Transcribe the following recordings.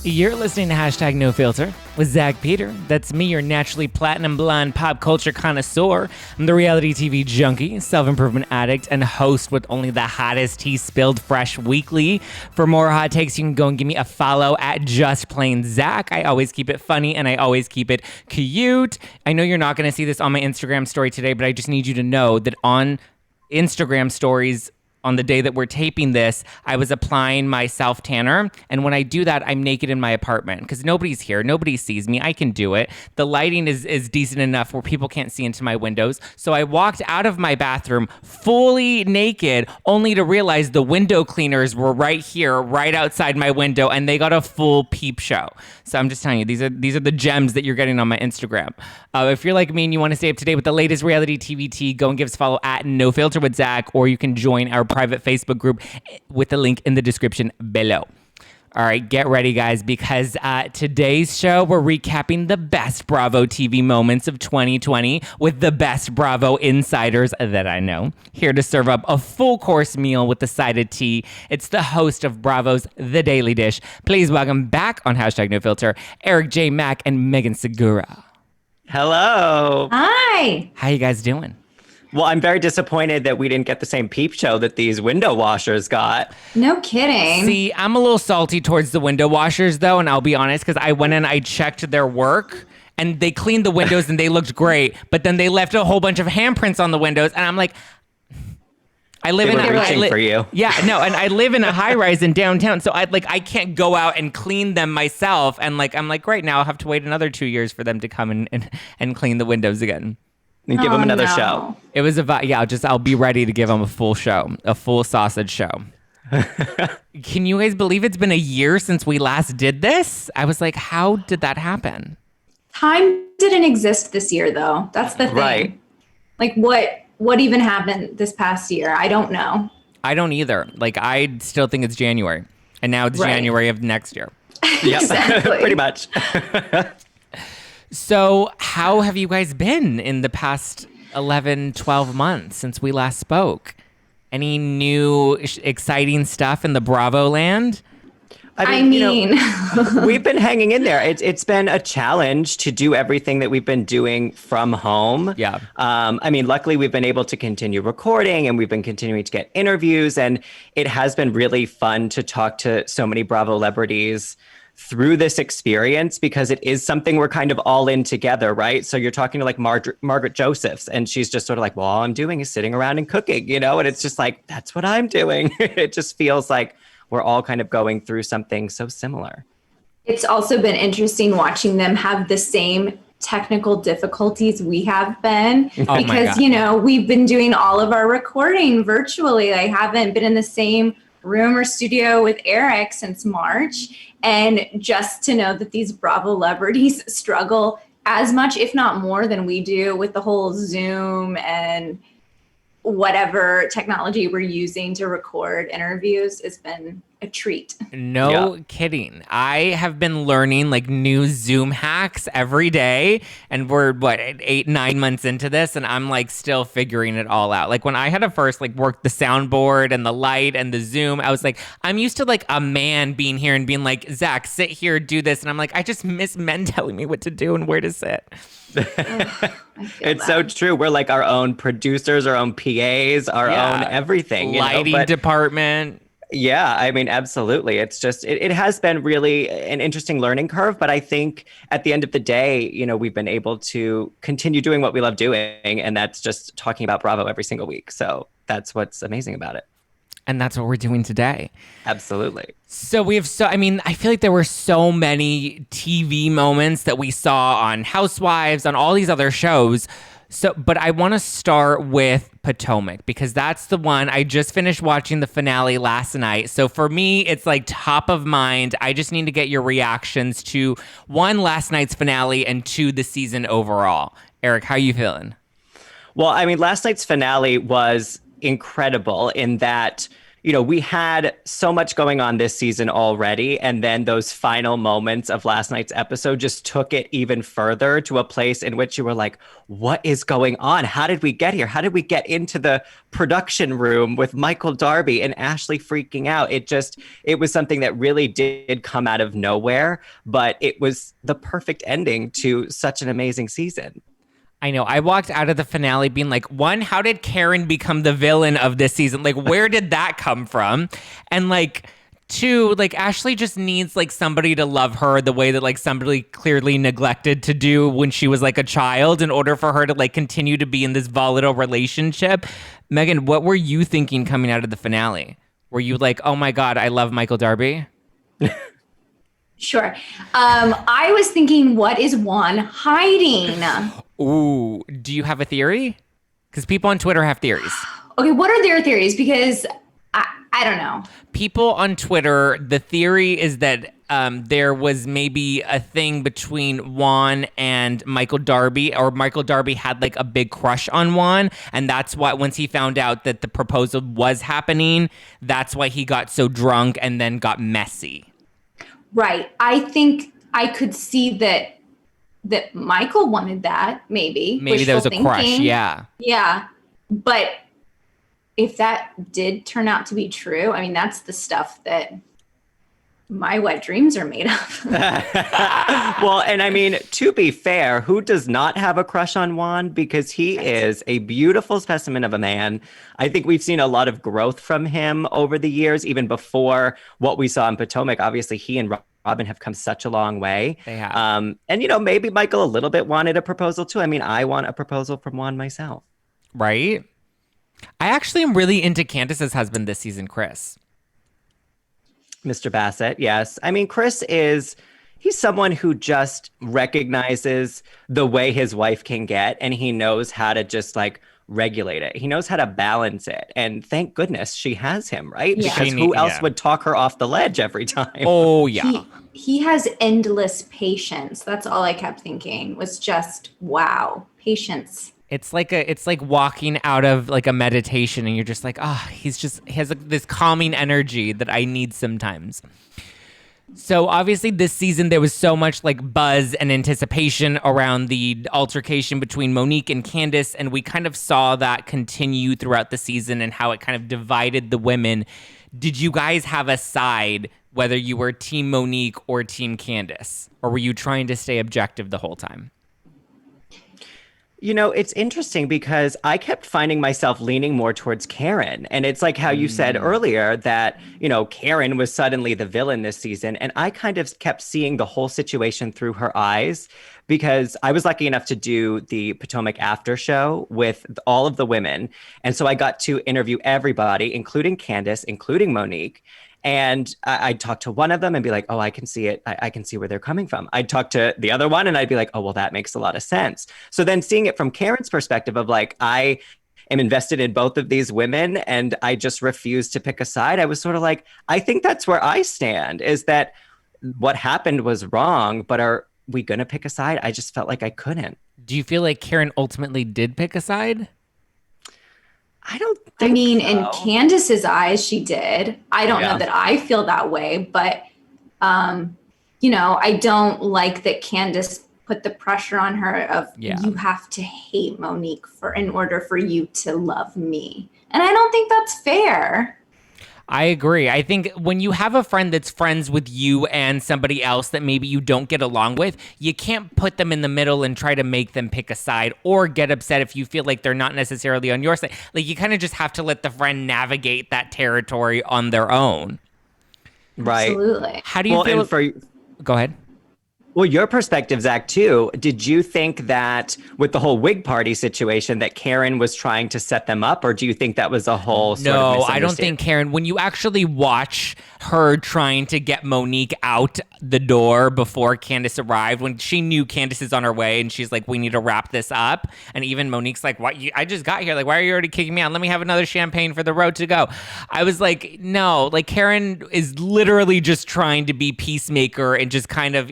You're listening to Hashtag No Filter with Zack Peter. That's me, your naturally platinum blonde pop culture connoisseur. I'm the reality TV junkie, self-improvement addict, and host with only the hottest tea spilled fresh weekly. For more hot takes, you can go and give me a follow at Just Plain Zack. I always keep it funny and I always keep it cute. I know you're not going to see this on my Instagram story today, but I just need you to know that on Instagram stories, on the day that we're taping this, I was applying my self-tanner. And when I do that, I'm naked in my apartment because nobody's here. Nobody sees me. I can do it. The lighting is decent enough where people can't see into my windows. So I walked out of my bathroom fully naked, only to realize the window cleaners were right here, right outside my window, and they got a full peep show. So I'm just telling you, these are the gems that you're getting on my Instagram. If you're like me and you want to stay up to date with the latest reality TV tea, go and give us a follow at No Filter with Zack, or you can join our private Facebook group with the link in the description below. All right, get ready, guys, because today's show, we're recapping the best Bravo TV moments of 2020 with the best Bravo insiders that I know. Here to serve up a full course meal with the side of tea, it's the host of Bravo's The Daily Dish. Please welcome back on Hashtag No Filter, Erik J, Mac, and Megan Segura. Hello. Hi. How you guys doing? Well, I'm very disappointed that we didn't get the same peep show that these window washers got. No kidding. See, I'm a little salty towards the window washers, though, and I'll be honest, because I went and I checked their work, and they cleaned the windows, and they looked great, but then they left a whole bunch of handprints on the windows, and I'm like, I live for you. Yeah, no, and I live in a high-rise in downtown, so I can't go out and clean them myself, and I'm like, great, now I'll have to wait another 2 years for them to come and clean the windows again. And give them another show. It was I'll be ready to give them a full show, a full sausage show. Can you guys believe it's been a year since we last did this? I was like, how did that happen? Time didn't exist this year, though. That's the thing. Right. Like, what even happened this past year? I don't know. I don't either. I still think it's January, and now it's January of next year. Yep. Exactly. Pretty much. So how have you guys been in the past 11, 12 months since we last spoke? Any new exciting stuff in the Bravo land? I mean, we've been hanging in there. It's been a challenge to do everything that we've been doing from home. Yeah. Luckily, we've been able to continue recording, and we've been continuing to get interviews, and it has been really fun to talk to so many Bravo celebrities through this experience, because it is something we're kind of all in together, right? So you're talking to Margaret Josephs, and she's just sort of like, well, all I'm doing is sitting around and cooking, and it's just like, that's what I'm doing. It just feels like we're all kind of going through something so similar. it's also been interesting watching them have the same technical difficulties we have been because, we've been doing all of our recording virtually. I haven't been in the same room or studio with Erik since March. And just to know that these Bravo celebrities struggle as much, if not more than we do with the whole Zoom and whatever technology we're using to record interviews has been a treat. No kidding. I have been learning new Zoom hacks every day, and we're 8-9 months into this, and I'm still figuring it all out. When I had to first work the soundboard and the light and the Zoom, I was I'm used to a man being here and being like, Zack, sit here, do this, and I'm I just miss men telling me what to do and where to sit. It's so true. We're our own producers, our own PAs, our own everything. Lighting department. Yeah, absolutely. It's just, it has been really an interesting learning curve, but I think at the end of the day, we've been able to continue doing what we love doing, and that's just talking about Bravo every single week. So that's what's amazing about it. And that's what we're doing today. Absolutely. So I feel like there were so many TV moments that we saw on Housewives, on all these other shows. But I want to start with Potomac, because that's the one. I just finished watching the finale last night. So for me, it's top of mind. I just need to get your reactions to, 1, last night's finale, and 2, the season overall. Erik, how are you feeling? Well, last night's finale was incredible in that, we had so much going on this season already. And then those final moments of last night's episode just took it even further to a place in which you were like, what is going on? How did we get here? How did we get into the production room with Michael Darby and Ashley freaking out? It was something that really did come out of nowhere, but it was the perfect ending to such an amazing season. I know. I walked out of the finale being like, one, how did Karen become the villain of this season? Like, where did that come from? And like, two, like Ashley just needs like somebody to love her the way that like somebody clearly neglected to do when she was like a child in order for her to like continue to be in this volatile relationship. Megan, what were you thinking coming out of the finale? Were you like, oh my God, I love Michael Darby? Sure. I was thinking, what is Juan hiding? Ooh, do you have a theory? Because people on Twitter have theories. Okay, what are their theories? Because I don't know. People on Twitter, the theory is that there was maybe a thing between Juan and Michael Darby, or Michael Darby had like a big crush on Juan, and that's why once he found out that the proposal was happening, that's why he got so drunk and then got messy. Right. I think I could see that Michael wanted that, maybe. Maybe there was a crush, yeah. Yeah. But if that did turn out to be true, I mean, that's the stuff that my wet dreams are made of. Well, and I mean, to be fair, who does not have a crush on Juan? Because he is a beautiful specimen of a man. I think we've seen a lot of growth from him over the years, even before what we saw in Potomac. Obviously, he and Robin have come such a long way. They have. And, maybe Michael a little bit wanted a proposal too. I mean, I want a proposal from Juan myself. Right? I actually am really into Candace's husband this season, Chris. Mr. Bassett, yes. I mean, he's someone who just recognizes the way his wife can get, and he knows how to just like regulate it. He knows how to balance it. And thank goodness she has him, right? Yeah. Because who else would talk her off the ledge every time? Oh, yeah. He has endless patience. That's all I kept thinking was just, wow, patience. It's like walking out of like a meditation and you're just like, he has this calming energy that I need sometimes. So obviously this season there was so much like buzz and anticipation around the altercation between Monique and Candace, and we kind of saw that continue throughout the season and how it kind of divided the women. Did you guys have a side, whether you were Team Monique or Team Candace, or were you trying to stay objective the whole time? It's interesting because I kept finding myself leaning more towards Karen. And it's like how you said earlier that, Karen was suddenly the villain this season. And I kind of kept seeing the whole situation through her eyes because I was lucky enough to do the Potomac after show with all of the women. And so I got to interview everybody, including Candace, including Monique. And I'd talk to one of them and be like, oh, I can see it. I can see where they're coming from. I'd talk to the other one and I'd be like, oh, well, that makes a lot of sense. So then seeing it from Karen's perspective of like, I am invested in both of these women and I just refuse to pick a side. I was sort of like, I think that's where I stand, is that what happened was wrong, but are we going to pick a side? I just felt like I couldn't. Do you feel like Karen ultimately did pick a side? I don't think so. In Candace's eyes, she did. I don't know that I feel that way, but, I don't like that Candace put the pressure on her of you have to hate Monique in order for you to love me. And I don't think that's fair. I agree. I think when you have a friend that's friends with you and somebody else that maybe you don't get along with, you can't put them in the middle and try to make them pick a side or get upset if you feel like they're not necessarily on your side. Like, you kind of just have to let the friend navigate that territory on their own. Right. Absolutely. How do you feel? Go ahead. Well, your perspective, Zach, too. Did you think that with the whole wig party situation that Karen was trying to set them up, or do you think that was a whole sort of No, I don't think Karen, when you actually watch her trying to get Monique out the door before Candace arrived, when she knew Candace is on her way and she's like, we need to wrap this up. And even Monique's like, what? I just got here. Like, why are you already kicking me out? Let me have another champagne for the road to go. I was like, no, like Karen is literally just trying to be peacemaker and just kind of,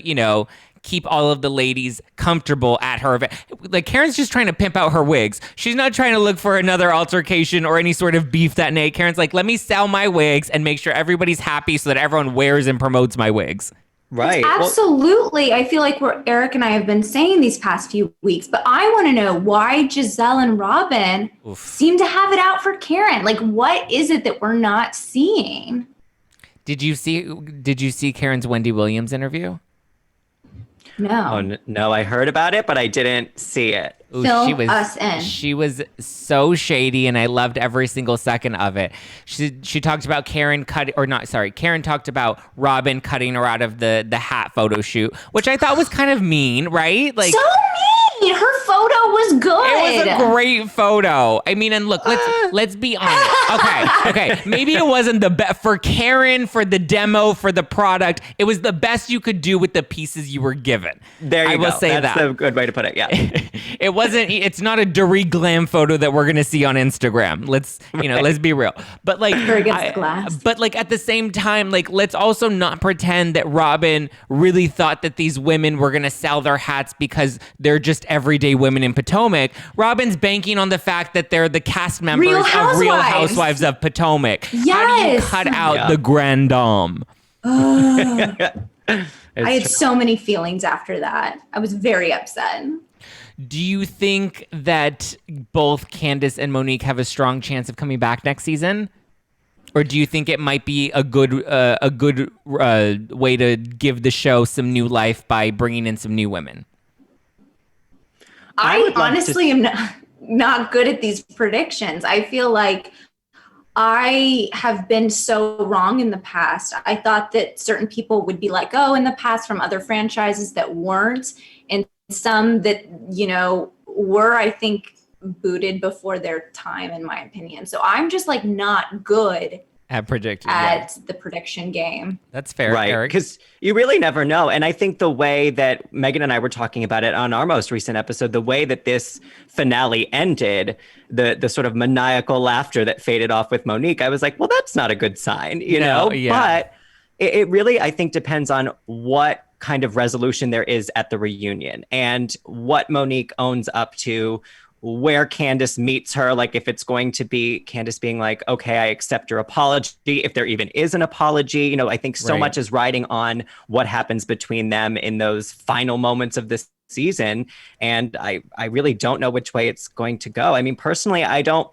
keep all of the ladies comfortable at her event. Like, Karen's just trying to pimp out her wigs. She's not trying to look for another altercation or any sort of beef that night. Karen's like, let me sell my wigs and make sure everybody's happy so that everyone wears and promotes my wigs. Right. Absolutely. I feel like what Erik and I have been saying these past few weeks, but I want to know why Giselle and Robin seem to have it out for Karen. Like, what is it that we're not seeing? Did you see Karen's Wendy Williams interview? No. Oh, no, I heard about it, but I didn't see it. Ooh, Fill us in. She was so shady, and I loved every single second of it. She talked about Karen talked about Robin cutting her out of the hat photo shoot, which I thought was kind of mean, right? Like, so mean. Her photo was good. It was a great photo. I mean, and look, let's be honest. Okay. Maybe it wasn't the best for Karen, for the demo, for the product. It was the best you could do with the pieces you were given. There you go. I will say That's a good way to put it. Yeah. It's not a Dory glam photo that we're gonna see on Instagram. Let's be real. But like, but like at the same time, like, let's also not pretend that Robin really thought that these women were gonna sell their hats because they're just everyday women in Potomac. Robin's banking on the fact that they're the cast members of Real Housewives of Potomac. Yes. How do you cut out the grand dame? I had so many feelings after that. I was very upset. Do you think that both Candace and Monique have a strong chance of coming back next season? Or do you think it might be a good way to give the show some new life by bringing in some new women? I honestly am not good at these predictions. I feel like I have been so wrong in the past. I thought that certain people would be like, oh, in the past from other franchises that weren't, and some that, were, I think, booted before their time, in my opinion. So I'm just like not good at predicting the prediction game. That's fair, right? Erik. Because you really never know. And I think the way that Megan and I were talking about it on our most recent episode, the way that this finale ended, the sort of maniacal laughter that faded off with Monique, I was like, well, that's not a good sign, you know? Yeah. But it really, I think, depends on what kind of resolution there is at the reunion and what Monique owns up to, where Candace meets her, like if it's going to be Candace being like, okay, I accept your apology, if there even is an apology. I think so much is riding on what happens between them in those final moments of this season. And I really don't know which way it's going to go. I mean, personally, I don't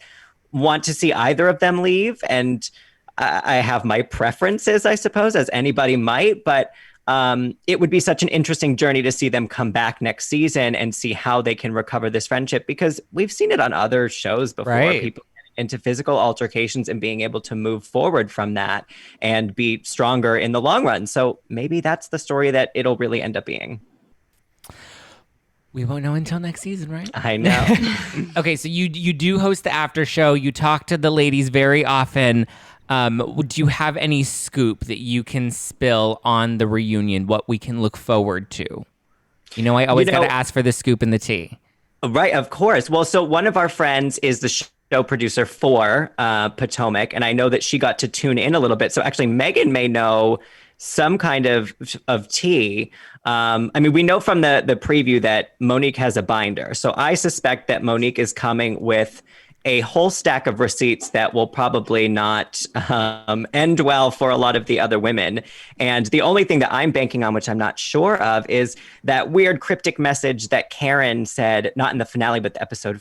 want to see either of them leave. And I have my preferences, I suppose, as anybody might, but it would be such an interesting journey to see them come back next season and see how they can recover this friendship, because we've seen it on other shows before. Right. People get into physical altercations and being able to move forward from that and be stronger in the long run. So maybe that's the story that it'll really end up being. We won't know until next season, right? I know. Okay, so you do host the after show. You talk to the ladies very often. Do you have any scoop that you can spill on the reunion, what we can look forward to? I always got to ask for the scoop and the tea. Right, of course. Well, so one of our friends is the show producer for Potomac, and I know that she got to tune in a little bit. So actually, Megan may know some kind of tea. I mean, we know from the preview that Monique has a binder. So I suspect that Monique is coming with a whole stack of receipts that will probably not end well for a lot of the other women. And the only thing that I'm banking on, which I'm not sure of, is that weird cryptic message that Karen said, not in the finale, but the episode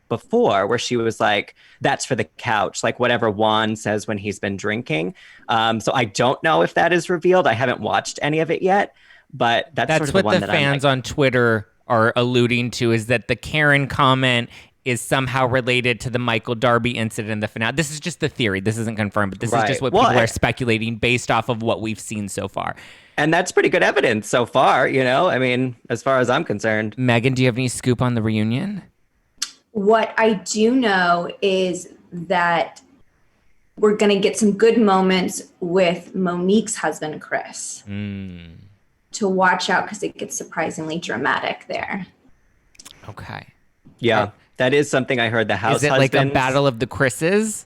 before, where she was like, that's for the couch, like whatever Juan says when he's been drinking. So I don't know if that is revealed. I haven't watched any of it yet, but that's sort of what the one the that fans on Twitter are alluding to, is that the Karen comment is somehow related to the Michael Darby incident in the finale. This is just the theory. This isn't confirmed, but this is just what people are speculating based off of what we've seen so far. And that's pretty good evidence so far, I mean, as far as I'm concerned. Megan, do you have any scoop on the reunion? What I do know is that we're going to get some good moments with Monique's husband, Chris. To watch out, because it gets surprisingly dramatic there. Okay. Yeah. That is something I heard. The house Is it husbands, like a battle of the Chris's?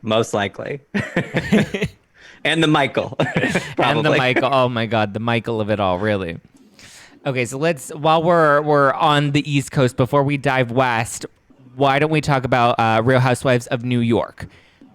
Most likely. And the Michael. And the Michael. Oh my God, the Michael of it all, really. Okay, so while we're on the East Coast, before we dive west, why don't we talk about Real Housewives of New York?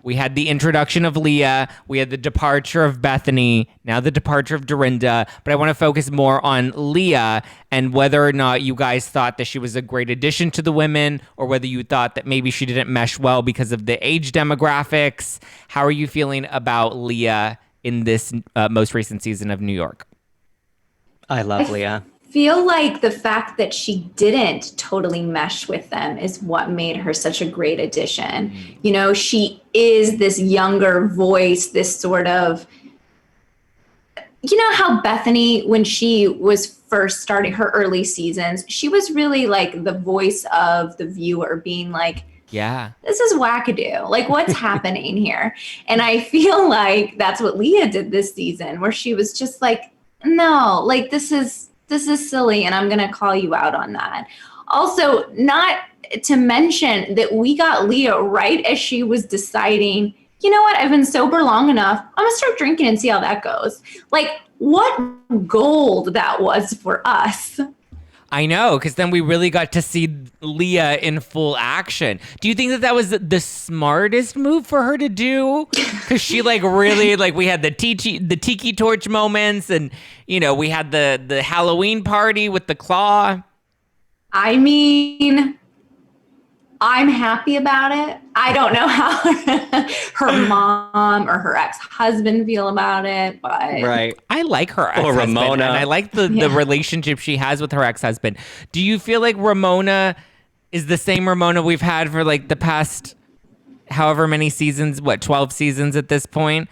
We had the introduction of Leah. We had the departure of Bethany. Now the departure of Dorinda. But I want to focus more on Leah and whether or not you guys thought that she was a great addition to the women, or whether you thought that maybe she didn't mesh well because of the age demographics. How are you feeling about Leah in this most recent season of New York? I love Leah. Feel like the fact that she didn't totally mesh with them is what made her such a great addition. You know, she is this younger voice, this sort of, you know how Bethany, when she was first starting her early seasons, she was really like the voice of the viewer, being like, yeah, this is wackadoo. Like, what's happening here? And I feel like that's what Leah did this season, where she was just like, no, like this is silly, and I'm going to call you out on that. Also, not to mention that we got Leah right as she was deciding, you know what, I've been sober long enough. I'm going to start drinking and see how that goes. Like, what gold that was for us. I know, because then we really got to see Leah in full action. Do you think that was the smartest move for her to do? Because she really we had the tiki torch moments, and we had the Halloween party with the claw. I mean, I'm happy about it. I don't know how her mom or her ex-husband feel about it, but right. I like her ex-husband, Ramona. and I like the relationship she has with her ex-husband. Do you feel like Ramona is the same Ramona we've had for the past however many seasons? 12 seasons at this point?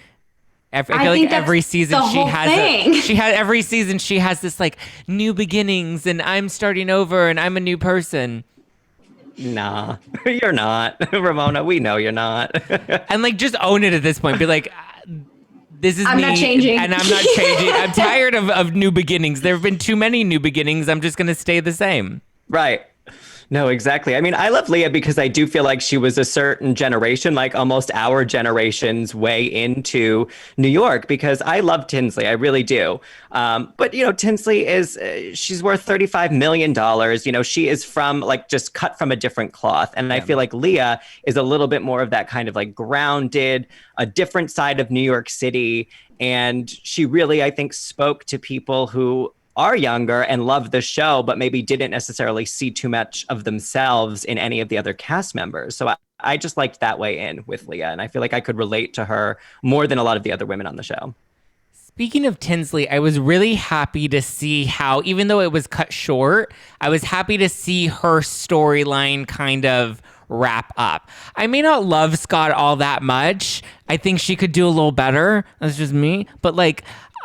I feel like every season every season she has this new beginnings, and I'm starting over, and I'm a new person. Nah, you're not, Ramona. We know you're not. And just own it at this point. Be like, this is I'm me, not changing. and I'm not changing. I'm tired of new beginnings. There have been too many new beginnings. I'm just going to stay the same. Right. No, exactly. I mean, I love Leah because I do feel like she was a certain generation, like almost our generation's way into New York, because I love Tinsley. I really do. But, Tinsley she's worth $35 million. She is from just cut from a different cloth. And I feel like Leah is a little bit more of that kind of grounded, a different side of New York City. And she really, I think, spoke to people who are younger and love the show, but maybe didn't necessarily see too much of themselves in any of the other cast members. So I just liked that way in with Leah, and I feel like I could relate to her more than a lot of the other women on the show. Speaking of Tinsley, I was really happy to see how, even though it was cut short, I was happy to see her storyline kind of wrap up. I may not love Scott all that much. I think she could do a little better. That's just me. But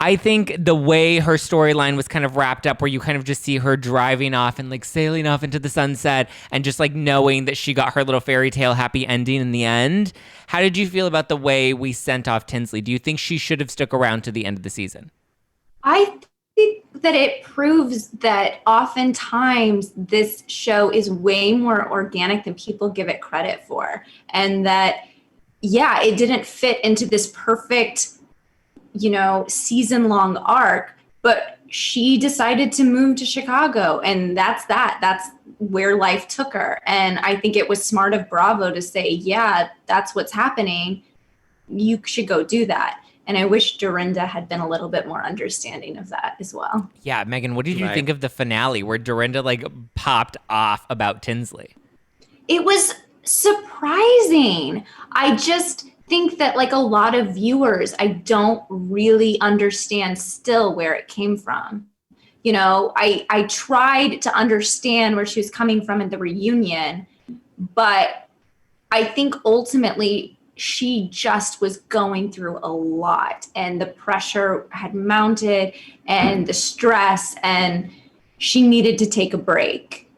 I think the way her storyline was kind of wrapped up, where you kind of just see her driving off and sailing off into the sunset, and just knowing that she got her little fairy tale happy ending in the end. How did you feel about the way we sent off Tinsley? Do you think she should have stuck around to the end of the season? I think that it proves that oftentimes this show is way more organic than people give it credit for. And that, it didn't fit into this perfect season-long arc, but she decided to move to Chicago, and that's where life took her. And I think it was smart of Bravo to say, that's what's happening. You should go do that. And I wish Dorinda had been a little bit more understanding of that as well. Yeah, Megan, what did you think of the finale where Dorinda popped off about Tinsley? It was surprising. I just think that a lot of viewers, I don't really understand still where it came from. I tried to understand where she was coming from in the reunion, but I think ultimately she just was going through a lot, and the pressure had mounted, and the stress, and she needed to take a break.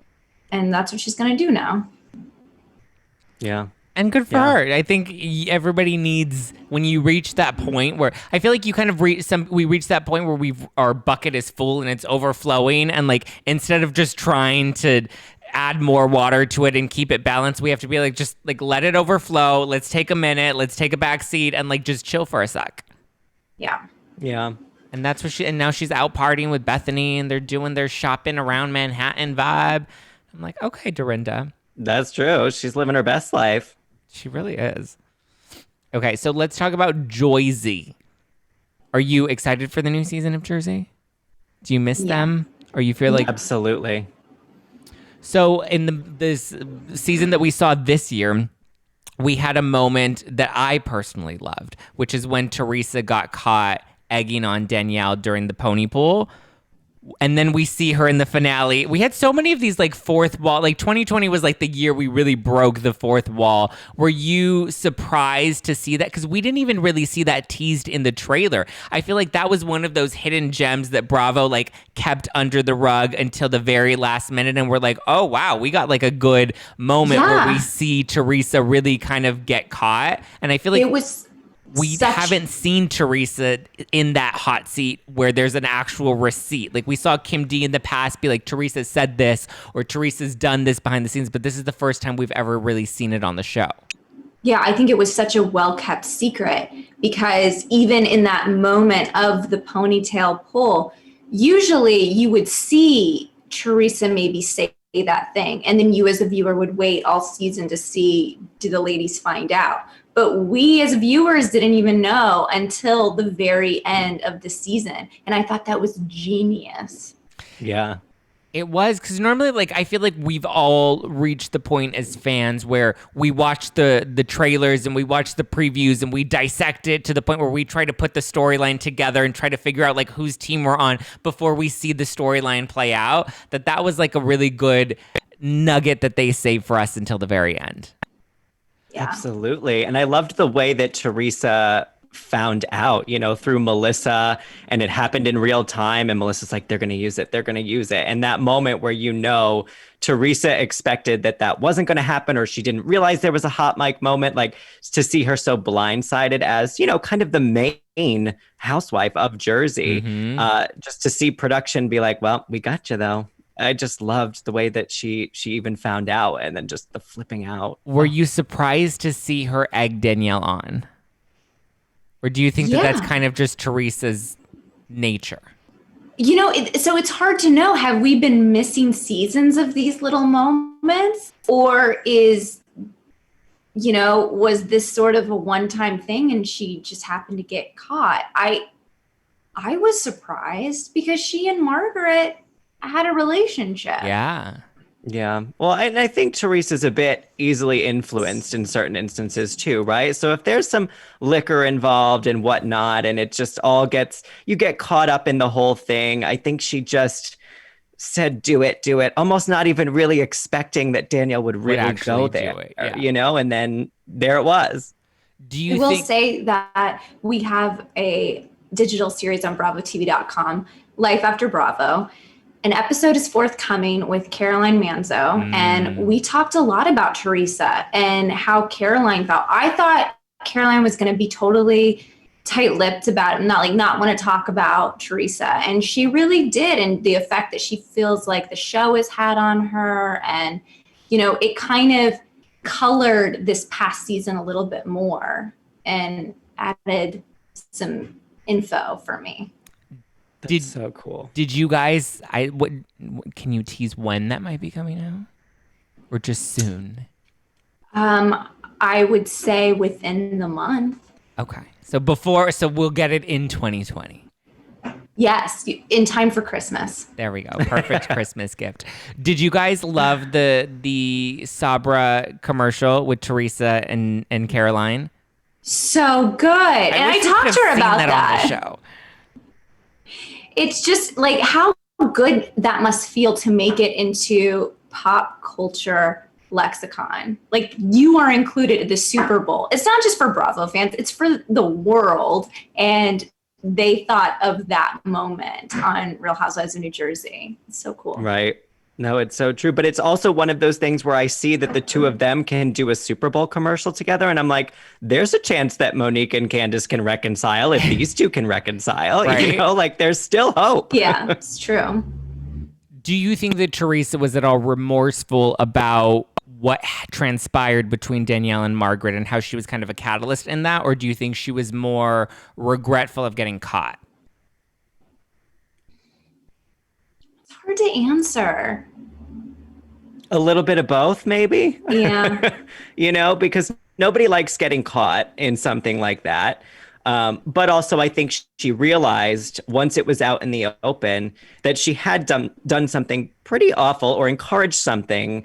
And that's what she's going to do now. Yeah. And good for her. I think everybody needs, when you reach that point where I feel like you kind of we reach that point where our bucket is full and it's overflowing, and instead of just trying to add more water to it and keep it balanced, we have to be just let it overflow. Let's take a minute. Let's take a back seat and just chill for a sec. Yeah. Yeah. And that's what and now she's out partying with Bethany and they're doing their shopping around Manhattan vibe. I'm like, okay, Dorinda. That's true. She's living her best life. She really is. Okay, so let's talk about Joyzy. Are you excited for the new season of Jersey? Do you miss them? Or you feel like... Absolutely. So in this season that we saw this year, we had a moment that I personally loved, which is when Teresa got caught egging on Danielle during the pony pool. And then we see her in the finale. We had so many of these like fourth wall. Like 2020 was like the year we really broke the fourth wall. Were you surprised to see that? Because we didn't even really see that teased in the trailer. I feel like that was one of those hidden gems that Bravo like kept under the rug until the very last minute. And we're like, oh, wow, we got like a good moment where we see Teresa really kind of get caught. And I feel like we haven't seen Teresa in that hot seat where there's an actual receipt. Like we saw Kim D in the past be like, Teresa said this or Teresa's done this behind the scenes, but this is the first time we've ever really seen it on the show. Yeah, I think it was such a well-kept secret because even in that moment of the ponytail pull, usually you would see Teresa maybe say that thing, and then you as a viewer would wait all season to see, do the ladies find out? But we as viewers didn't even know until the very end of the season. And I thought that was genius. Yeah. It was, because normally, like, I feel like we've all reached the point as fans where we watch the trailers and we watch the previews and we dissect it to the point where we try to put the storyline together and try to figure out, like, whose team we're on before we see the storyline play out. That was, like, a really good nugget that they saved for us until the very end. Yeah. Absolutely. And I loved the way that Teresa found out, through Melissa, and it happened in real time. And Melissa's like, they're going to use it. They're going to use it. And that moment where, Teresa expected that wasn't going to happen, or she didn't realize there was a hot mic moment, like to see her so blindsided as, kind of the main housewife of Jersey, just to see production be like, well, we got you though. I just loved the way that she even found out, and then just the flipping out. Were you surprised to see her egg Danielle on? Or do you think that that's kind of just Teresa's nature? So it's hard to know. Have we been missing seasons of these little moments? Or was this sort of a one-time thing and she just happened to get caught? I was surprised because she and Margaret had a relationship. Yeah. Yeah. Well, and I think Teresa's a bit easily influenced in certain instances too, right? So if there's some liquor involved and whatnot, and it just all you get caught up in the whole thing, I think she just said, do it, almost not even really expecting that Danielle would really go there, and then there it was. I will say that we have a digital series on BravoTV.com, Life After Bravo. An episode is forthcoming with Caroline Manzo, and we talked a lot about Teresa and how Caroline felt. I thought Caroline was going to be totally tight-lipped about it and not want to talk about Teresa, and she really did, and the effect that she feels like the show has had on her, and it kind of colored this past season a little bit more and added some info for me. That's so cool. Did you guys? Can you tease when that might be coming out, or just soon? I would say within the month. Okay, so we'll get it in 2020. Yes, in time for Christmas. There we go. Perfect Christmas gift. Did you guys love the Sabra commercial with Teresa and Caroline? So good, and I talked to her about that on the show. It's just like how good that must feel to make it into pop culture lexicon. Like you are included at the Super Bowl. It's not just for Bravo fans, it's for the world. And they thought of that moment on Real Housewives of New Jersey. It's so cool. Right. No, it's so true. But it's also one of those things where I see that the two of them can do a Super Bowl commercial together. And I'm like, there's a chance that Monique and Candace can reconcile if these two can reconcile. Right? There's still hope. Yeah, it's true. Do you think that Teresa was at all remorseful about what transpired between Danielle and Margaret and how she was kind of a catalyst in that? Or do you think she was more regretful of getting caught? hard to answer. A little bit of both, maybe. Yeah. Because nobody likes getting caught in something like that. But also, I think she realized once it was out in the open that she had done something pretty awful or encouraged something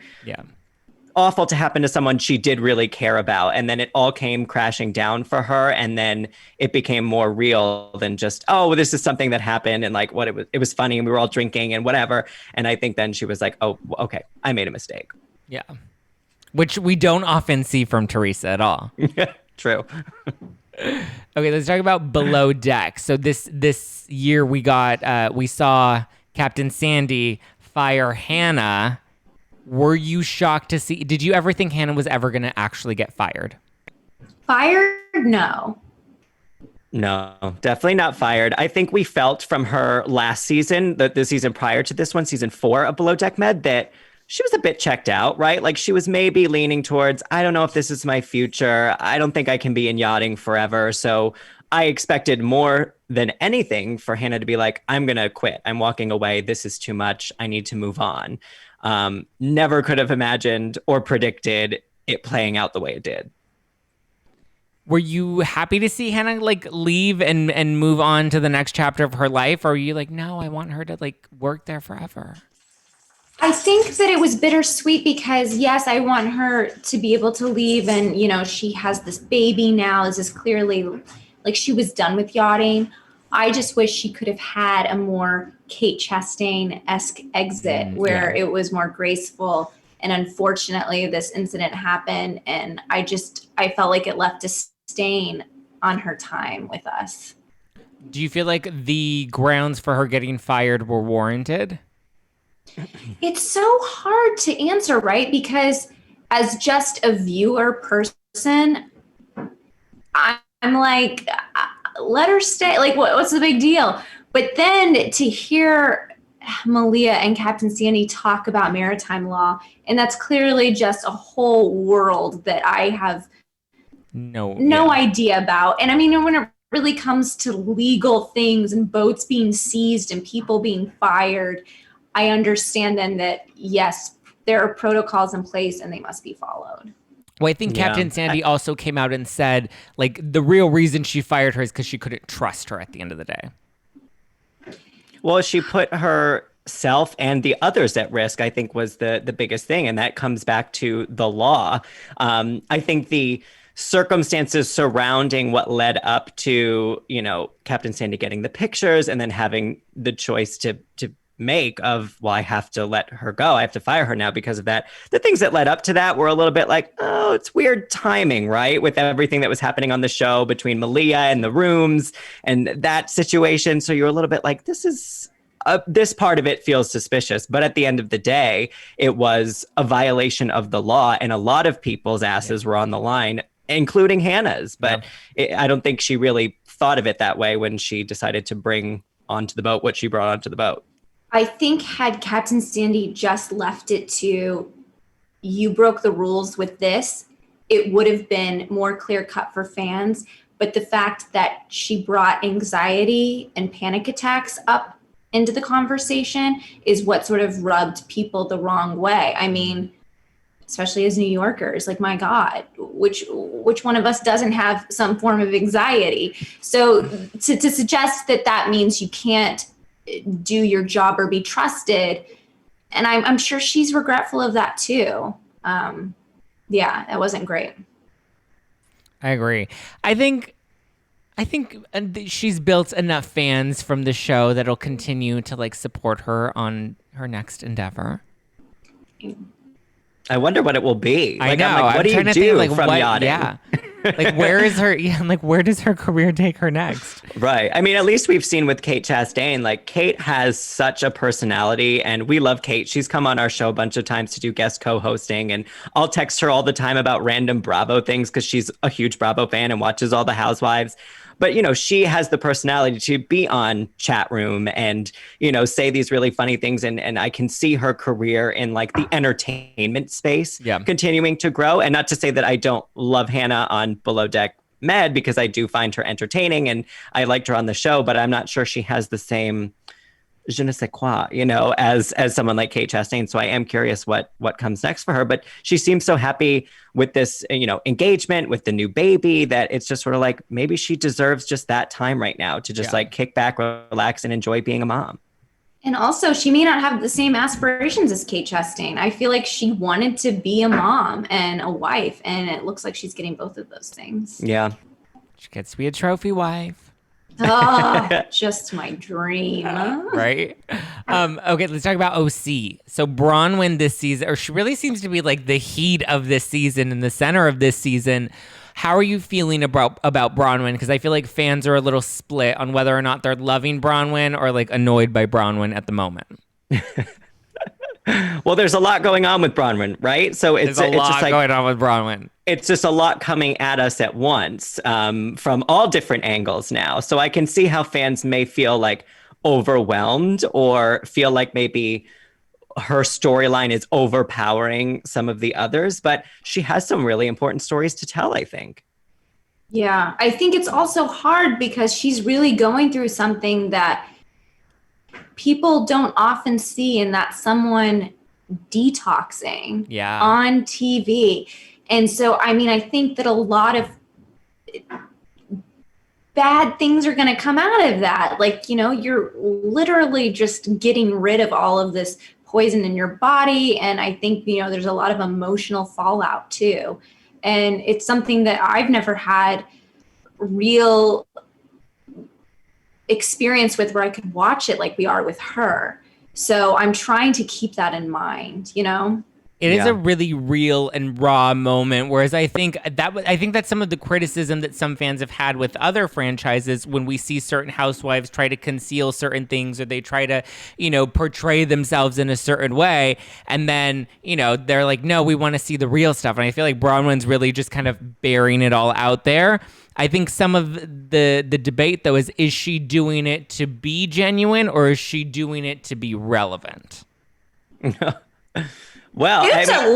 awful to happen to someone she did really care about. And then it all came crashing down for her. And then it became more real than just, oh, well, this is something that happened. And like it was funny and we were all drinking and whatever. And I think then she was like, oh, okay, I made a mistake. Yeah. Which we don't often see from Teresa at all. True. Okay, let's talk about Below Deck. So this year we saw Captain Sandy fire Hannah. Were you shocked to see? Did you ever think Hannah was ever going to actually get fired? Fired? No. No, definitely not fired. I think we felt from her last season, the season prior to this one, season 4 of Below Deck Med, that she was a bit checked out, right? Like she was maybe leaning towards, I don't know if this is my future. I don't think I can be in yachting forever. So I expected more than anything for Hannah to be like, I'm going to quit. I'm walking away. This is too much. I need to move on. Never could have imagined or predicted it playing out the way it did. Were you happy to see Hannah like leave and move on to the next chapter of her life? Or were you like, no, I want her to like work there forever? I think that it was bittersweet because yes, I want her to be able to leave and, she has this baby now. This is clearly like she was done with yachting. I just wish she could have had a more Kate Chastain-esque exit where it was more graceful. And unfortunately, this incident happened. And I felt like it left a stain on her time with us. Do you feel like the grounds for her getting fired were warranted? It's so hard to answer, right? Because as just a viewer person, I'm like, let her stay. Like, what's the big deal? But then to hear Malia and Captain Sandy talk about maritime law, and that's clearly just a whole world that I have no idea about. And I mean, when it really comes to legal things and boats being seized and people being fired, I understand then that, yes, there are protocols in place and they must be followed. Well, I think Captain Sandy also came out and said, like, the real reason she fired her is because she couldn't trust her at the end of the day. Well, she put herself and the others at risk, I think, was the biggest thing. And that comes back to the law. I think the circumstances surrounding what led up to, Captain Sandy getting the pictures and then having the choice to make of, well, I have to let her go. I have to fire her now because of that. The things that led up to that were a little bit like, oh, it's weird timing, right? With everything that was happening on the show between Malia and the rooms and that situation. So you're a little bit like, this part of it feels suspicious. But at the end of the day, it was a violation of the law and a lot of people's asses were on the line, including Hannah's. But I don't think she really thought of it that way when she decided to bring onto the boat what she brought onto the boat. I think had Captain Sandy just left it to, you broke the rules with this, it would have been more clear cut for fans. But the fact that she brought anxiety and panic attacks up into the conversation is what sort of rubbed people the wrong way. I mean, especially as New Yorkers, like, my God, which one of us doesn't have some form of anxiety? So to suggest that means you can't do your job or be trusted, and I'm sure she's regretful of that too. That wasn't great. I agree. I think she's built enough fans from the show that'll continue to like support her on her next endeavor. I wonder what it will be. I know. I'm like, what do you do from yachting? Yeah. Like, where is her? Yeah, like, where does her career take her next? Right. I mean, at least we've seen with Kate Chastain, like, Kate has such a personality, and we love Kate. She's come on our show a bunch of times to do guest co-hosting, and I'll text her all the time about random Bravo things because she's a huge Bravo fan and watches all the Housewives. But, she has the personality to be on chat room and, say these really funny things. And I can see her career in like the entertainment space continuing to grow. And not to say that I don't love Hannah on Below Deck Med, because I do find her entertaining and I liked her on the show, but I'm not sure she has the same je ne sais quoi, as someone like Kate Chastain. So I am curious what comes next for her. But she seems so happy with this, engagement with the new baby that it's just sort of like maybe she deserves just that time right now to just like kick back, relax, and enjoy being a mom. And also, she may not have the same aspirations as Kate Chastain. I feel like she wanted to be a mom and a wife, and it looks like she's getting both of those things. Yeah. She gets to be a trophy wife. Oh, just my dream. Right? Okay, let's talk about OC. So Bronwyn this season, or she really seems to be like the heat of this season and the center of this season. How are you feeling about Bronwyn? Because I feel like fans are a little split on whether or not they're loving Bronwyn or like annoyed by Bronwyn at the moment. Well, there's a lot going on with Bronwyn, right? So it's a lot just like, going on with Bronwyn. It's just a lot coming at us at once from all different angles now. So I can see how fans may feel like overwhelmed or feel like maybe her storyline is overpowering some of the others, but she has some really important stories to tell, I think. Yeah, I think it's also hard because she's really going through something that people don't often see, and that's someone detoxing on TV. And so, I mean, I think that a lot of bad things are going to come out of that. Like, you're literally just getting rid of all of this poison in your body. And I think, there's a lot of emotional fallout too. And it's something that I've never had real experience with where I could watch it like we are with her. So I'm trying to keep that in mind, It is a really real and raw moment, whereas I think that's some of the criticism that some fans have had with other franchises when we see certain housewives try to conceal certain things or they try to, portray themselves in a certain way. And then, they're like, no, we want to see the real stuff. And I feel like Bronwyn's really just kind of bearing it all out there. I think some of the debate, though, is she doing it to be genuine or is she doing it to be relevant? Well, it's a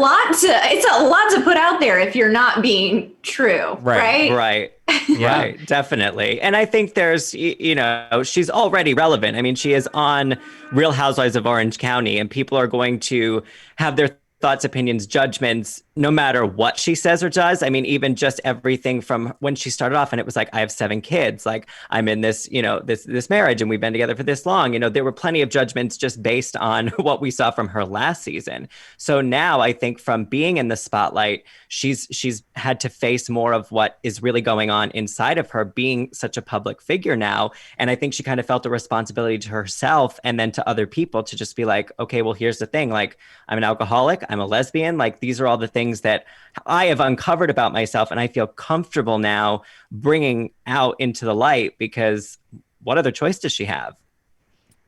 lot to put out there if you're not being true, right? Right, definitely. And I think there's, she's already relevant. I mean, she is on Real Housewives of Orange County, and people are going to have their thoughts, opinions, judgments, no matter what she says or does. I mean, even just everything from when she started off and it was like, I have 7 kids, like I'm in this, this marriage and we've been together for this long. There were plenty of judgments just based on what we saw from her last season. So now I think from being in the spotlight, she's had to face more of what is really going on inside of her being such a public figure now. And I think she kind of felt a responsibility to herself and then to other people to just be like, okay, well, here's the thing. Like, I'm an alcoholic, I'm a lesbian. Like, these are all the things that I have uncovered about myself. And I feel comfortable now bringing out into the light because what other choice does she have?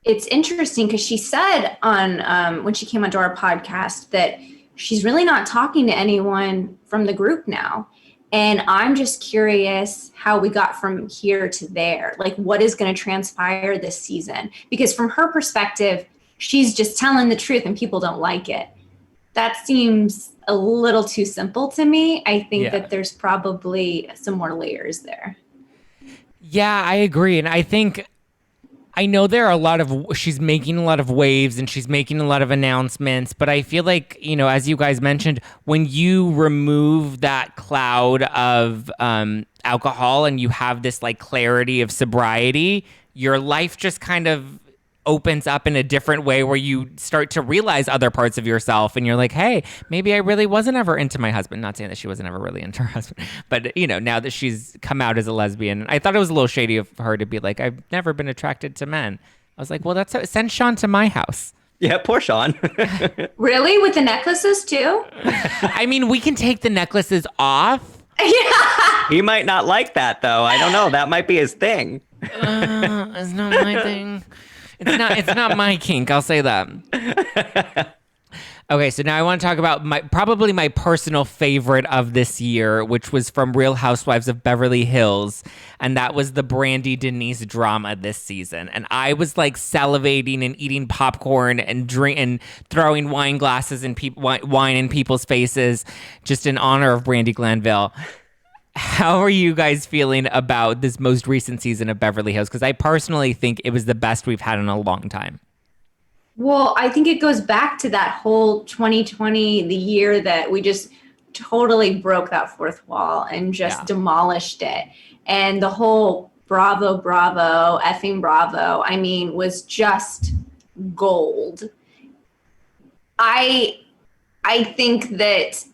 It's interesting because she said on when she came onto our podcast that she's really not talking to anyone from the group now. And I'm just curious how we got from here to there. Like, what is going to transpire this season? Because from her perspective, she's just telling the truth and people don't like it. That seems a little too simple to me. I think that there's probably some more layers there. Yeah, I agree. And I know there are she's making a lot of waves and she's making a lot of announcements, but I feel like, as you guys mentioned, when you remove that cloud of alcohol and you have this like clarity of sobriety, your life just kind of opens up in a different way where you start to realize other parts of yourself and you're like, hey, maybe I really wasn't ever into my husband. Not saying that she wasn't ever really into her husband, but now that she's come out as a lesbian, I thought it was a little shady of her to be like, I've never been attracted to men. I was like, well, send Sean to my house. Yeah, poor Sean. Really? With the necklaces too? I mean, we can take the necklaces off. Yeah. He might not like that though. I don't know. That might be his thing. It's not my thing. It's not my kink, I'll say that. Okay, so now I want to talk about probably my personal favorite of this year, which was from Real Housewives of Beverly Hills, and that was the Brandy Denise drama this season. And I was like salivating and eating popcorn and throwing wine glasses and wine in people's faces just in honor of Brandy Glanville. How are you guys feeling about this most recent season of Beverly Hills? Because I personally think it was the best we've had in a long time. Well, I think it goes back to that whole 2020, the year that we just totally broke that fourth wall and just demolished it. And the whole bravo, bravo, effing bravo, I mean, was just gold. I think that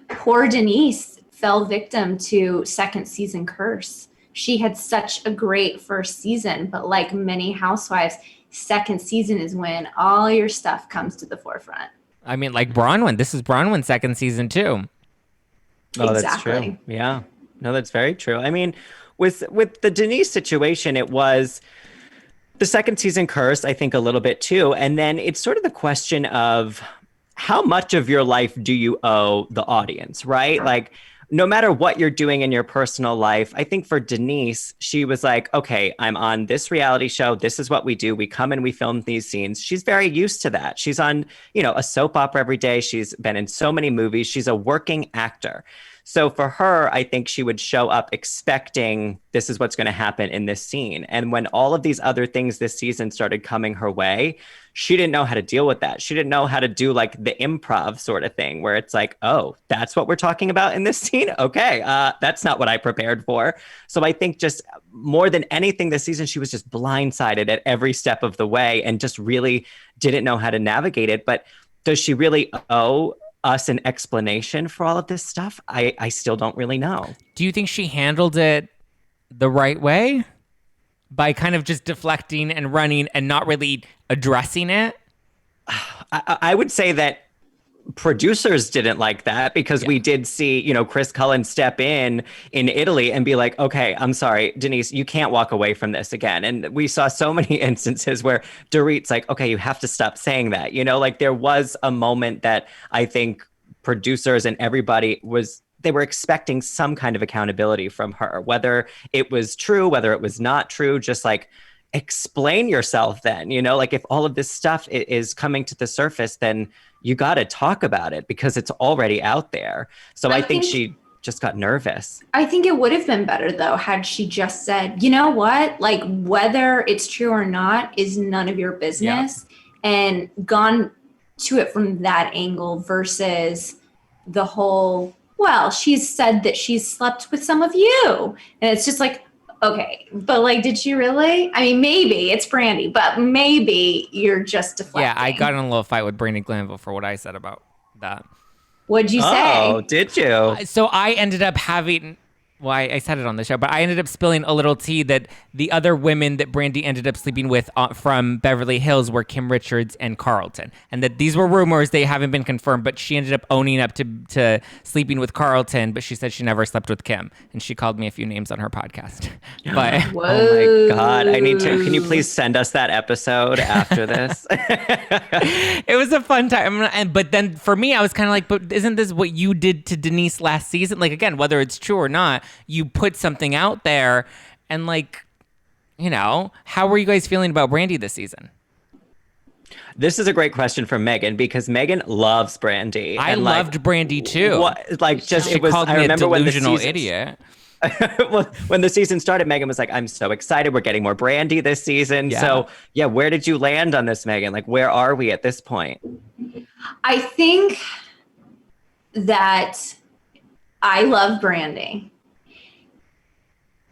poor Denise fell victim to second season curse. She had such a great first season, but like many housewives, second season is when all your stuff comes to the forefront. I mean, like Bronwyn. This is Bronwyn's second season too. Oh, that's true. Yeah. No, that's very true. I mean, with the Denise situation, it was the second season curse, I think a little bit too. And then it's sort of the question of how much of your life do you owe the audience, right? Like, no matter what you're doing in your personal life, I think for Denise, she was like, okay, I'm on this reality show. This is what we do. We come and we film these scenes. She's very used to that. She's on, a soap opera every day. She's been in so many movies. She's a working actor. So for her, I think she would show up expecting this is what's going to happen in this scene. And when all of these other things this season started coming her way, she didn't know how to deal with that. She didn't know how to do like the improv sort of thing where it's like, oh, that's what we're talking about in this scene? Okay, that's not what I prepared for. So I think just more than anything this season, she was just blindsided at every step of the way and just really didn't know how to navigate it. But does she really owe us an explanation for all of this stuff? I still don't really know. Do you think she handled it the right way by kind of just deflecting and running and not really addressing it? I would say that producers didn't like that because we did see, Chris Cullen step in Italy and be like, okay, I'm sorry, Denise, you can't walk away from this again. And we saw so many instances where Dorit's like, okay, you have to stop saying that. Like there was a moment that I think producers and everybody they were expecting some kind of accountability from her, whether it was true, whether it was not true, just like explain yourself then, like if all of this stuff is coming to the surface, then you got to talk about it because it's already out there. So I think she just got nervous. I think it would have been better though had she just said, you know what, like whether it's true or not is none of your business, and gone to it from that angle versus the whole, well, she's said that she's slept with some of you. And it's just like, okay, but like, did she really? I mean, maybe it's Brandy, but maybe you're just deflecting. Yeah, I got in a little fight with Brandy Glanville for what I said about that. What'd you say? Oh, did you? So I ended up having, I said it on the show, but I ended up spilling a little tea that the other women that Brandy ended up sleeping with from Beverly Hills were Kim Richards and Carlton. And that these were rumors, they haven't been confirmed, but she ended up owning up to sleeping with Carlton, but she said she never slept with Kim. And she called me a few names on her podcast. But Whoa. Oh my God, can you please send us that episode after this? It was a fun time. But then for me, I was kind of like, but isn't this what you did to Denise last season? Like, again, whether it's true or not, you put something out there and like, how were you guys feeling about Brandy this season? This is a great question from Megan because Megan loves Brandy. I loved Brandy too. She called me a delusional idiot. Well, when the season started, Megan was like, I'm so excited. We're getting more Brandy this season. Yeah. So where did you land on this, Megan? Like, where are we at this point? I think that I love Brandy.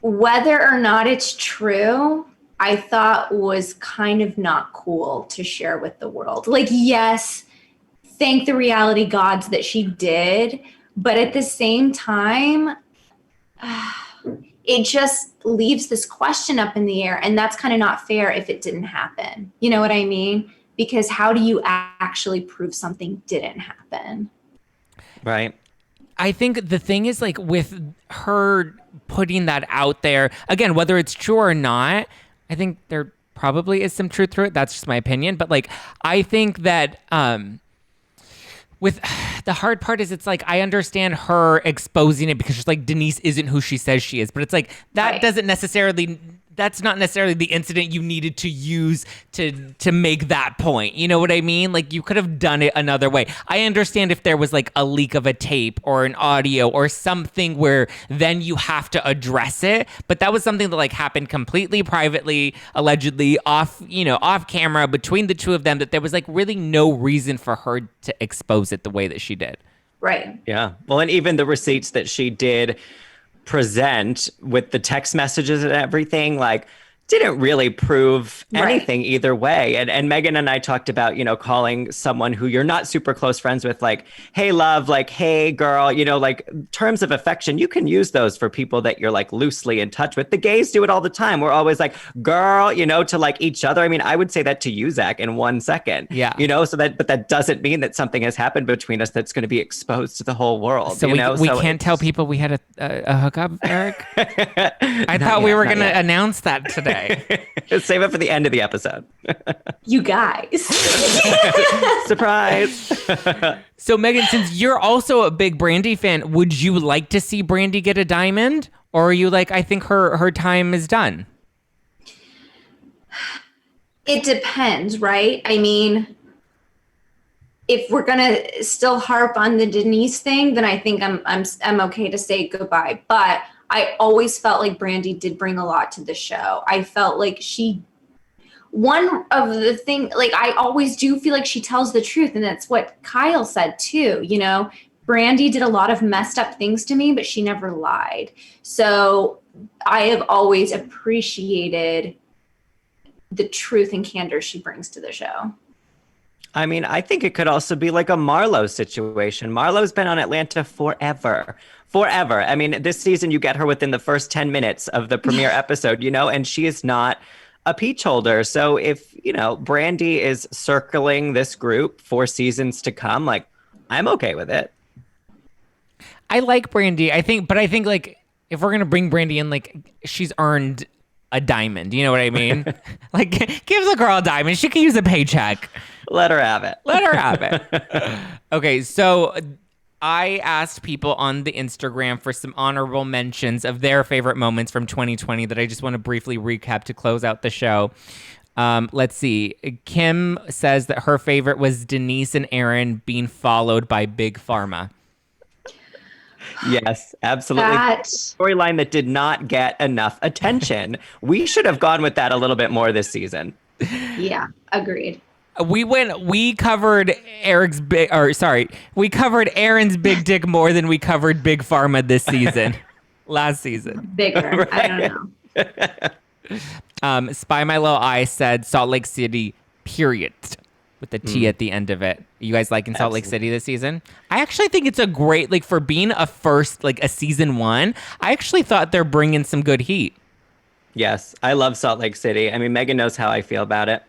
Whether or not it's true, I thought was kind of not cool to share with the world. Like, yes, thank the reality gods that she did, but at the same time, it just leaves this question up in the air, and that's kind of not fair if it didn't happen. You know what I mean? Because how do you actually prove something didn't happen? Right. I think the thing is, like, with her putting that out there, again, whether it's true or not, I think there probably is some truth to it. That's just my opinion. But, like, I think that with the hard part is it's like I understand her exposing it because she's like, Denise isn't who she says she is. But it's like that doesn't necessarily that's not necessarily the incident you needed to use to make that point. You know what I mean? Like, you could have done it another way. I understand if there was like a leak of a tape or an audio or something where then you have to address it, but that was something that like happened completely privately, allegedly off camera between the two of them, that there was like really no reason for her to expose it the way that she did. Right. Yeah. Well, and even the receipts that she did present with the text messages and everything, like, didn't really prove anything either way. And Megan and I talked about, calling someone who you're not super close friends with, like, hey, love, like, hey, girl, like terms of affection. You can use those for people that you're like loosely in touch with. The gays do it all the time. We're always like, girl, to like each other. I mean, I would say that to you, Zach, in 1 second. Yeah. But that doesn't mean that something has happened between us that's going to be exposed to the whole world. So we can't tell people we had a hookup, Eric? I thought we were going to announce that today. Save it for the end of the episode. You guys. Surprise. So Megan, since you're also a big Brandi fan, would you like to see Brandi get a diamond? Or are you like, I think her time is done? It depends, right? I mean, if we're gonna still harp on the Denise thing, then I think I'm okay to say goodbye. But I always felt like Brandi did bring a lot to the show. I felt like one of the things, like, I always do feel like she tells the truth. And that's what Kyle said too. Brandi did a lot of messed up things to me, but she never lied. So I have always appreciated the truth and candor she brings to the show. I mean, I think it could also be like a Marlo situation. Marlo's been on Atlanta forever. I mean, this season you get her within the first 10 minutes of the premiere episode, and she is not a peach holder. So if, Brandi is circling this group for seasons to come, like, I'm okay with it. I like Brandi. I think like, if we're going to bring Brandi in, like, she's earned a diamond. You know what I mean? Like, give the girl a diamond. She can use a paycheck. Let her have it. Okay, so I asked people on the Instagram for some honorable mentions of their favorite moments from 2020 that I just want to briefly recap to close out the show. Let's see. Kim says that her favorite was Denise and Aaron being followed by Big Pharma. Yes, absolutely. Storyline that did not get enough attention. We should have gone with that a little bit more this season. Yeah, agreed. We covered Aaron's big dick more than we covered Big Pharma this season. Last season. Bigger. Right. I don't know. Spy My Little Eye said Salt Lake City, period, with the T at the end of it. You guys liking Salt Lake City this season? I actually think it's a great, like, for being a first, like, a season 1, I actually thought they're bringing some good heat. Yes, I love Salt Lake City. I mean, Megan knows how I feel about it.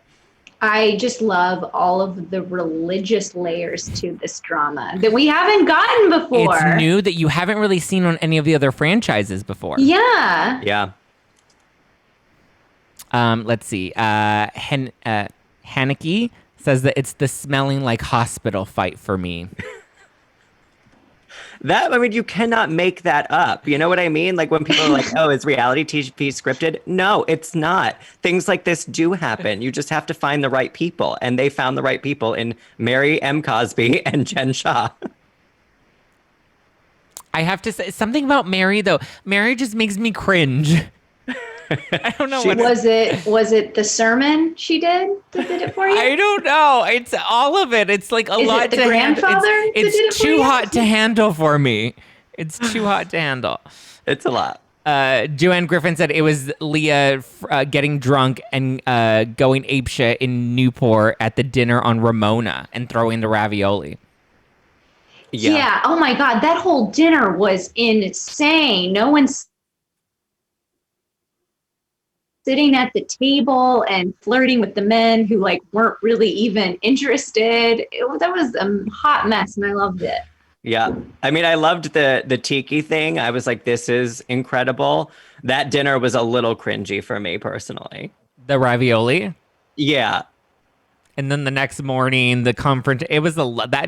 I just love all of the religious layers to this drama that we haven't gotten before. It's new that you haven't really seen on any of the other franchises before. Yeah. Yeah. Let's see. Haneke says that it's the smelling like hospital fight for me. You cannot make that up. You know what I mean? Like, when people are like, oh, is reality TV scripted? No, it's not. Things like this do happen. You just have to find the right people. And they found the right people in Mary M. Cosby and Jen Shah. I have to say something about Mary, though. Mary just makes me cringe. I don't know. Was it the sermon she did that did it for you? I don't know. It's all of it. It's like a lot to handle. It's too hot to handle for me. It's too hot to handle. It's a lot. Joanne Griffin said it was Leah getting drunk and going apeshit in Newport at the dinner on Ramona and throwing the ravioli. Yeah. Oh my God. That whole dinner was insane. No one's sitting at the table and flirting with the men who like weren't really even interested. That was a hot mess and I loved it. Yeah. I mean, I loved the tiki thing. I was like, this is incredible. That dinner was a little cringy for me personally. The ravioli? Yeah. And then the next morning, that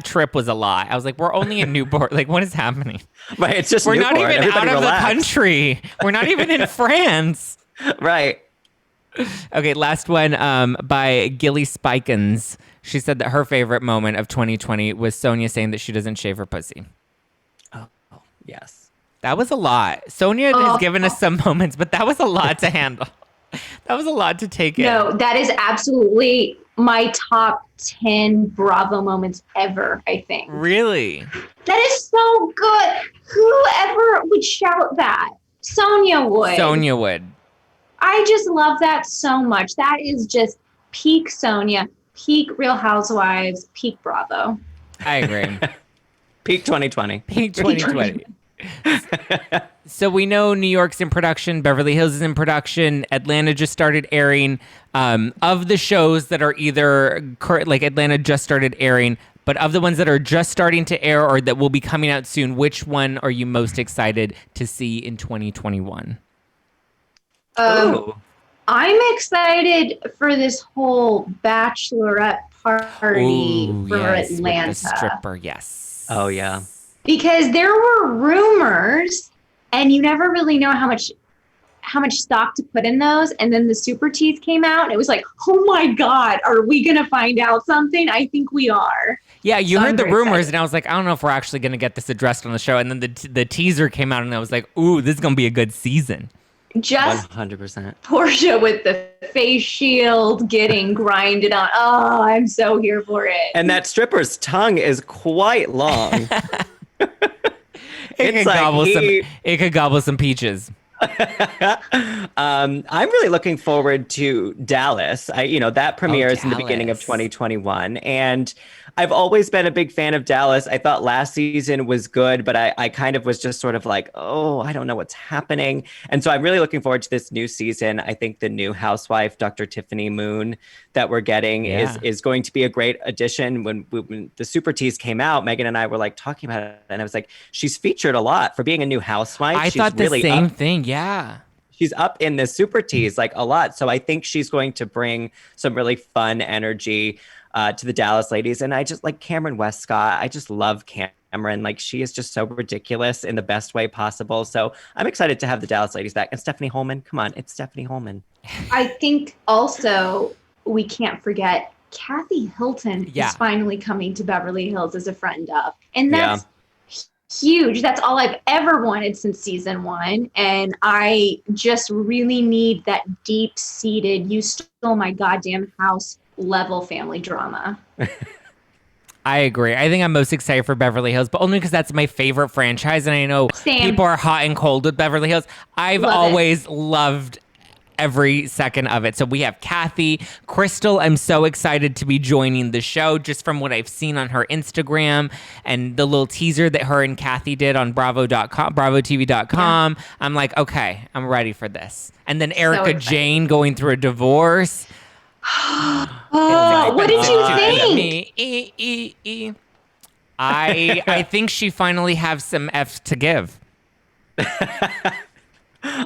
trip was a lot. I was like, we're only in Newport. Like, what is happening? Right. It's just we're Newport. not even Everybody out relax. of the country. We're not even in France. Right. Okay, last one by Gilly Spikens. She said that her favorite moment of 2020 was Sonia saying that she doesn't shave her pussy. Oh, yes. That was a lot. Sonia has given us some moments, but that was a lot to handle. That was a lot to take in. No, that is absolutely my top 10 Bravo moments ever, I think. Really? That is so good. Whoever would shout that? Sonia would. Sonia would. I just love that so much. That is just peak Sonia, peak Real Housewives, peak Bravo. I agree. Peak 2020. Peak 2020. So we know New York's in production, Beverly Hills is in production, Atlanta just started airing. Of the shows that are either like Atlanta just started airing, but of the ones that are just starting to air or that will be coming out soon, which one are you most excited to see in 2021? I'm excited for this whole bachelorette party for Atlanta. With the stripper, yes. Oh, yeah. Because there were rumors, and you never really know how much stock to put in those. And then the super tease came out, and it was like, oh my God, are we going to find out something? I think we are. Yeah, you heard the rumors, and I was like, I don't know if we're actually going to get this addressed on the show. And then the teaser came out, and I was like, ooh, this is going to be a good season. Just 100%. Portia with the face shield getting grinded on. Oh, I'm so here for it. And that stripper's tongue is quite long. It could gobble some peaches. I'm really looking forward to Dallas. That premieres in the beginning of 2021, and I've always been a big fan of Dallas. I thought last season was good, but I kind of was just sort of like, oh, I don't know what's happening. And so I'm really looking forward to this new season. I think the new housewife, Dr. Tiffany Moon, that we're getting is going to be a great addition. When the super tease came out, Megan and I were like talking about it, and I was like, she's featured a lot for being a new housewife. I thought the same thing. Yeah. She's up in the super tease like a lot. So I think she's going to bring some really fun energy to the Dallas ladies. And I just like Cameron Westcott. I just love Cameron. Like, she is just so ridiculous in the best way possible. So I'm excited to have the Dallas ladies back. And Stephanie Holman, come on, it's Stephanie Holman. I think also we can't forget Kathy Hilton is finally coming to Beverly Hills as a friend of. And that's huge. That's all I've ever wanted since season 1. And I just really need that deep-seated, you stole my goddamn house level family drama. I agree. I think I'm most excited for Beverly Hills, but only because that's my favorite franchise. And I know people are hot and cold with Beverly Hills. I've always loved every second of it. So we have Kathy. Crystal, I'm so excited to be joining the show just from what I've seen on her Instagram and the little teaser that her and Kathy did on BravoTV.com. Yeah. I'm like, okay, I'm ready for this. And then Erica Jane going through a divorce. What did you think? I think she finally has some F to give.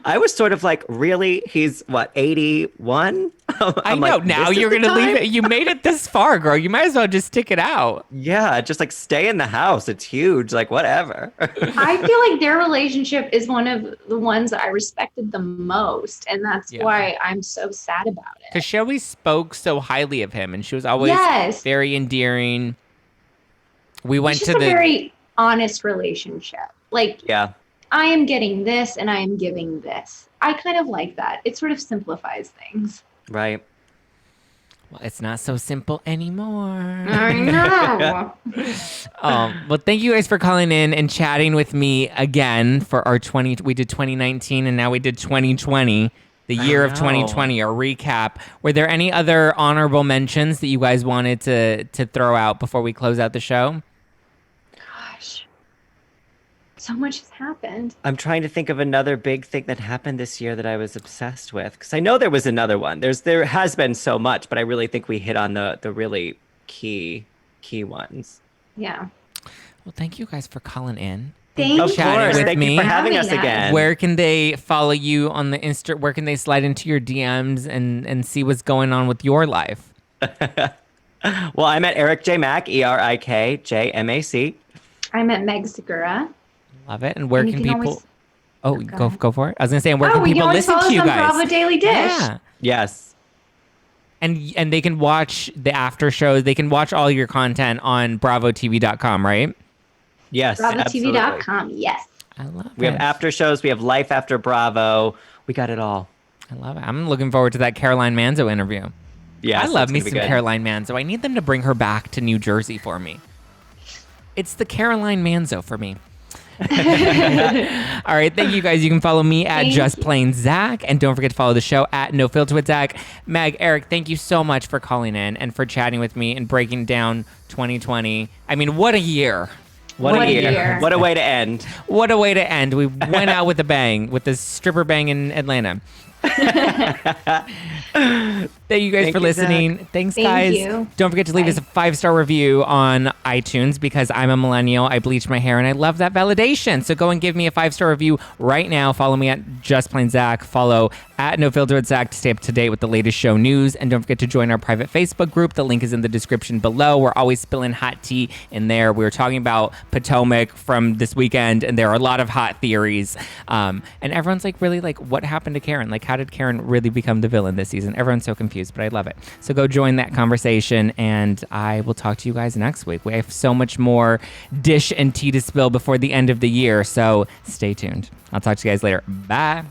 I was sort of like, really? He's what, 81? I know. Like, now you're going to leave it. You made it this far, girl. You might as well just stick it out. Yeah, just like stay in the house. It's huge. Like, whatever. I feel like their relationship is one of the ones that I respected the most. And that's why I'm so sad about it. Because she always spoke so highly of him. And she was always very endearing. It's a very honest relationship. Like, I am getting this and I am giving this. I kind of like that. It sort of simplifies things. Right. Well, it's not so simple anymore. I know. Well, thank you guys for calling in and chatting with me again for our we did 2019 and now we did 2020, the year of 2020, our recap. Were there any other honorable mentions that you guys wanted to throw out before we close out the show? So much has happened. I'm trying to think of another big thing that happened this year that I was obsessed with. Because I know there was another one. There has been so much, but I really think we hit on the really key ones. Yeah. Well, thank you guys for calling in. Thank you. Of course. Thank you for having us again. Where can they follow you on the Insta? Where can they slide into your DMs and see what's going on with your life? Well, I'm at Erik J Mac, ErikJMac. I'm at Meg Segura. Love it. And where can people... go for it. I was gonna say, where can people listen to you guys? Bravo Daily Dish. Yeah. Yes. And they can watch the after shows. They can watch all your content on bravotv.com, right? Yes, absolutely. BravoTV.com. Yes. I love it. We have after shows. We have Life After Bravo. We got it all. I love it. I'm looking forward to that Caroline Manzo interview. Yes, I love me that's some gonna be good. Caroline Manzo. I need them to bring her back to New Jersey for me. It's the Caroline Manzo for me. All right, thank you guys. You can follow me at Just Plain Zach, and don't forget to follow the show at No Filter with Zach. Meg, Eric, thank you so much for calling in and for chatting with me and breaking down 2020. I mean, what a year! What a year! What a way to end! What a way to end! We went out with a bang, with the stripper bang in Atlanta. Thank you guys for listening. Zach. Thanks, guys. You. Don't forget to leave us a 5-star review on iTunes because I'm a millennial. I bleach my hair and I love that validation. So go and give me a 5-star review right now. Follow me at Just Plain Zach. Follow at No Filter with Zach to stay up to date with the latest show news. And don't forget to join our private Facebook group. The link is in the description below. We're always spilling hot tea in there. We were talking about Potomac from this weekend, and there are a lot of hot theories. And everyone's like, really, like, what happened to Karen? Like, how did Karen really become the villain this season? Everyone's so confused, but I love it. So go join that conversation, and I will talk to you guys next week. We have so much more dish and tea to spill before the end of the year, so stay tuned. I'll talk to you guys later. Bye.